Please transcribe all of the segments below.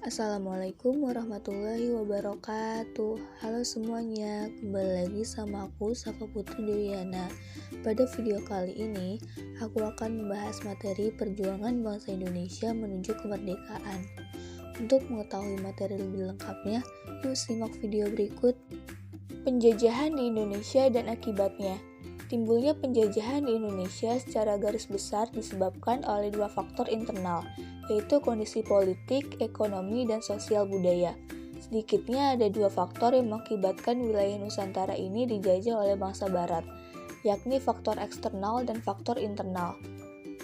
Assalamualaikum warahmatullahi wabarakatuh. Halo semuanya, kembali lagi sama aku Safa Putri Dewiana. Pada video kali ini, aku akan membahas materi perjuangan bangsa Indonesia menuju kemerdekaan. Untuk mengetahui materi lebih lengkapnya, yuk simak video berikut. Penjajahan di Indonesia dan akibatnya. Timbulnya penjajahan di Indonesia secara garis besar disebabkan oleh dua faktor internal, yaitu kondisi politik, ekonomi, dan sosial budaya. Sedikitnya ada dua faktor yang mengakibatkan wilayah Nusantara ini dijajah oleh bangsa Barat, yakni faktor eksternal dan faktor internal.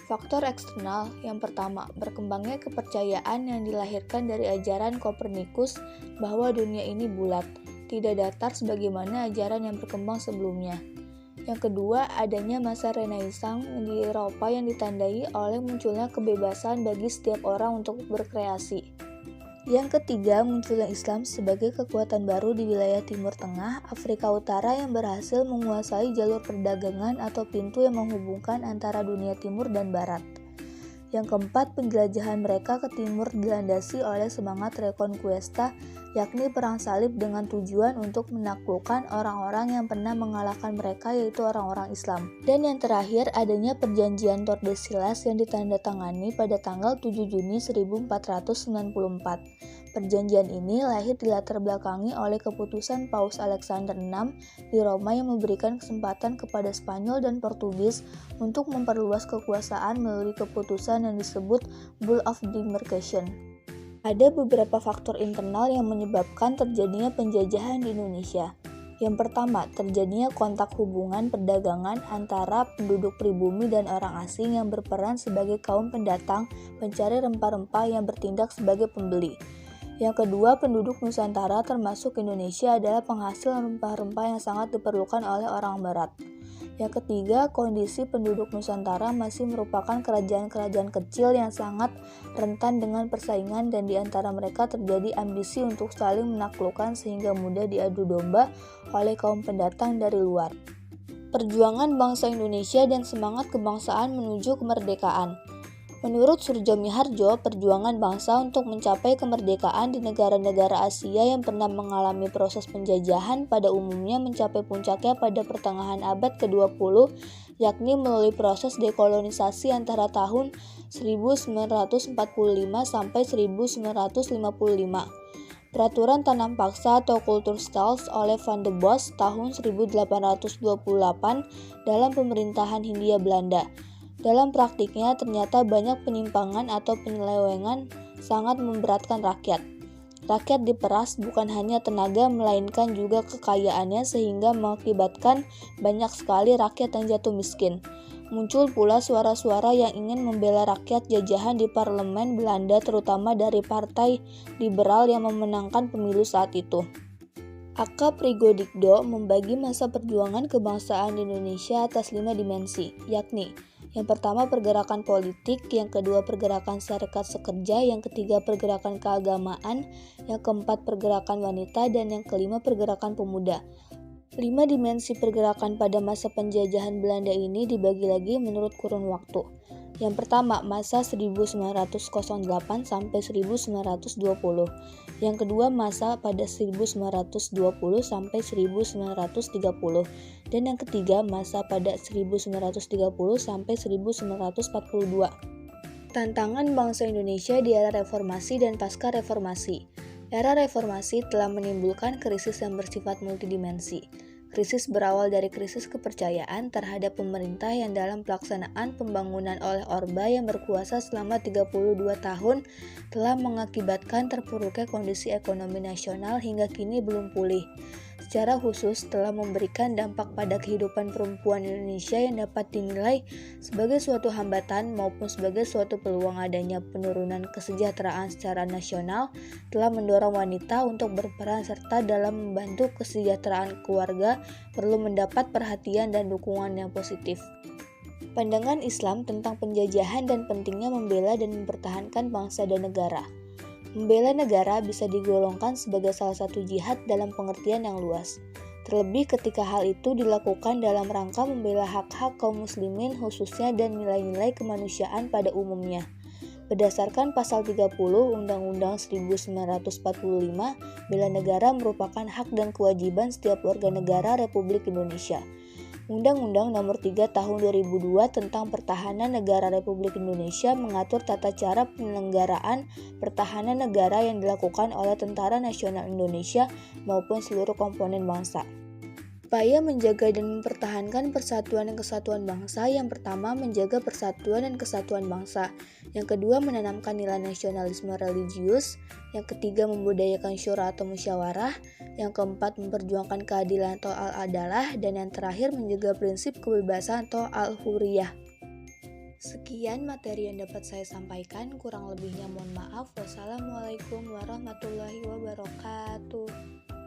Faktor eksternal yang pertama, berkembangnya kepercayaan yang dilahirkan dari ajaran Kopernikus bahwa dunia ini bulat, tidak datar sebagaimana ajaran yang berkembang sebelumnya. Yang kedua, adanya masa Renaissance di Eropa yang ditandai oleh munculnya kebebasan bagi setiap orang untuk berkreasi. Yang ketiga, munculnya Islam sebagai kekuatan baru di wilayah Timur Tengah, Afrika Utara yang berhasil menguasai jalur perdagangan atau pintu yang menghubungkan antara dunia timur dan barat. Yang keempat, penjelajahan mereka ke timur dilandasi oleh semangat Reconquista, yakni perang salib dengan tujuan untuk menaklukkan orang-orang yang pernah mengalahkan mereka, yaitu orang-orang Islam. Dan yang terakhir, adanya perjanjian Tordesillas yang ditandatangani pada tanggal 7 Juni 1494. Perjanjian ini lahir dilatar belakangi oleh keputusan Paus Alexander VI di Roma yang memberikan kesempatan kepada Spanyol dan Portugis untuk memperluas kekuasaan melalui keputusan yang disebut Bull of Demarcation. Ada beberapa faktor internal yang menyebabkan terjadinya penjajahan di Indonesia. Yang pertama, terjadinya kontak hubungan perdagangan antara penduduk pribumi dan orang asing yang berperan sebagai kaum pendatang pencari rempah-rempah yang bertindak sebagai pembeli. Yang kedua, penduduk Nusantara termasuk Indonesia adalah penghasil rempah-rempah yang sangat diperlukan oleh orang Barat. Yang ketiga, kondisi penduduk Nusantara masih merupakan kerajaan-kerajaan kecil yang sangat rentan dengan persaingan dan di antara mereka terjadi ambisi untuk saling menaklukkan sehingga mudah diadu domba oleh kaum pendatang dari luar. Perjuangan bangsa Indonesia dan semangat kebangsaan menuju kemerdekaan. Menurut Surjo Miharjo, perjuangan bangsa untuk mencapai kemerdekaan di negara-negara Asia yang pernah mengalami proses penjajahan pada umumnya mencapai puncaknya pada pertengahan abad ke-20, yakni melalui proses dekolonisasi antara tahun 1945 sampai 1955. Peraturan tanam paksa atau Kulturstals oleh Van de Bos tahun 1828 dalam pemerintahan Hindia Belanda. Dalam praktiknya ternyata banyak penyimpangan atau penyelewengan sangat memberatkan rakyat. Rakyat diperas bukan hanya tenaga melainkan juga kekayaannya sehingga mengakibatkan banyak sekali rakyat yang jatuh miskin. Muncul pula suara-suara yang ingin membela rakyat jajahan di parlemen Belanda terutama dari partai liberal yang memenangkan pemilu saat itu. Aka Prigodikdo membagi masa perjuangan kebangsaan di Indonesia atas 5 dimensi, yakni yang pertama pergerakan politik, yang kedua pergerakan serikat sekerja, yang ketiga pergerakan keagamaan, yang keempat pergerakan wanita, dan yang kelima pergerakan pemuda. 5 dimensi pergerakan pada masa penjajahan Belanda ini dibagi lagi menurut kurun waktu. Yang pertama, masa 1908 sampai 1920. Yang kedua, masa pada 1920 sampai 1930. Dan yang ketiga, masa pada 1930 sampai 1942. Tantangan bangsa Indonesia di era reformasi dan pasca reformasi. Era reformasi telah menimbulkan krisis yang bersifat multidimensi. Krisis berawal dari krisis kepercayaan terhadap pemerintah yang dalam pelaksanaan pembangunan oleh Orba yang berkuasa selama 32 tahun telah mengakibatkan terpuruknya kondisi ekonomi nasional hingga kini belum pulih. Secara khusus telah memberikan dampak pada kehidupan perempuan Indonesia yang dapat dinilai sebagai suatu hambatan maupun sebagai suatu peluang adanya penurunan kesejahteraan secara nasional, telah mendorong wanita untuk berperan serta dalam membantu kesejahteraan keluarga perlu mendapat perhatian dan dukungan yang positif. Pandangan Islam tentang penjajahan dan pentingnya membela dan mempertahankan bangsa dan negara. Membela negara bisa digolongkan sebagai salah satu jihad dalam pengertian yang luas. Terlebih ketika hal itu dilakukan dalam rangka membela hak-hak kaum muslimin khususnya dan nilai-nilai kemanusiaan pada umumnya. Berdasarkan pasal 30 Undang-Undang 1945, bela negara merupakan hak dan kewajiban setiap warga negara Republik Indonesia. Undang-Undang Nomor 3 Tahun 2002 tentang Pertahanan Negara Republik Indonesia mengatur tata cara penyelenggaraan pertahanan negara yang dilakukan oleh Tentara Nasional Indonesia maupun seluruh komponen bangsa. Upaya menjaga dan mempertahankan persatuan dan kesatuan bangsa. Yang pertama, menjaga persatuan dan kesatuan bangsa. Yang kedua, menanamkan nilai nasionalisme religius. Yang ketiga, membudayakan syura atau musyawarah. Yang keempat, memperjuangkan keadilan atau al-adalah. Dan yang terakhir, menjaga prinsip kebebasan atau al-huriyah. Sekian materi yang dapat saya sampaikan, kurang lebihnya mohon maaf. Wassalamualaikum warahmatullahi wabarakatuh.